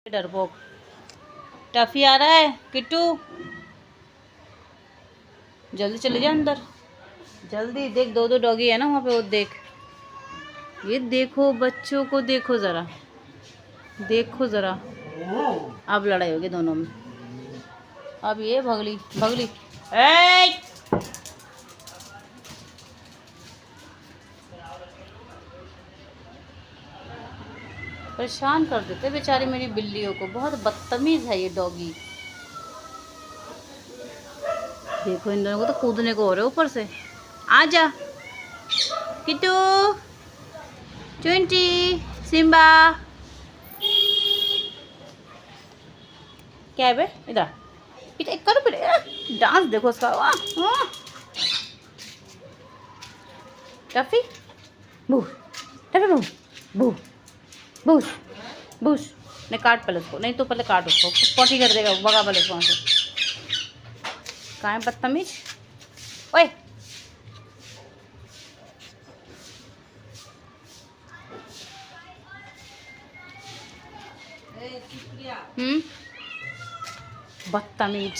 डरपोक टफी आ रहा है। किट्टू जल्दी चले जा अंदर, जल्दी। देख दो दो डॉगी है ना वहाँ पे, वो देख। ये देखो बच्चों को, देखो ज़रा, देखो ज़रा। अब लड़ाई होगी दोनों में। अब ये भगली भगली। ए परेशान कर देते बेचारी मेरी बिल्लियों को, बहुत बदतमीज़ है ये डॉगी। देखो इन दोनों को तो कूदने को हो रहे ऊपर से। आजा किट्टू, ट्वेंटी, सिम्बा। क्या है बे, इधर इधर करो पहले। डांस देखो उसका। वाह वाह। टफी बू, टफी बू बू बूस बूस। नहीं काट पहले उसको, नहीं तो पहले काट उसको, पॉटी कर देगा, भगा पहले उसको वहाँ से। कहाँ है बदतमीज। ओए बदतमीज।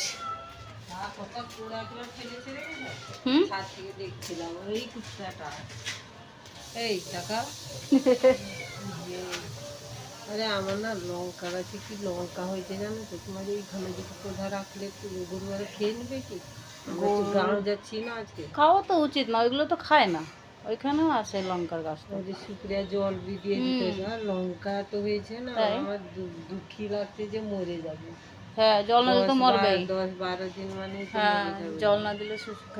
আরে আমার না লঙ্কা গাছে কি লঙ্কা হয়েছে জানো তো, তোমার এইখানে যদি কোথা রাখলে গরুরা খেয়ে নেবে কি? গাঁও যাচ্ছি না আজকে। খাওয়া তো উচিত না, ওইগুলো তো খায় না। ওইখানেও আছে লঙ্কার গাছ। ওই শুকরিয়া জল দিয়ে দিতে হয়েছে। আর লঙ্কা তো হয়েছে না, আমার দুঃখী লাগছে যে মরে যাবে। হ্যাঁ জল না দিলে তো মরবেই। 10-12 দিন মানে হ্যাঁ জল না দিলে শুকিয়ে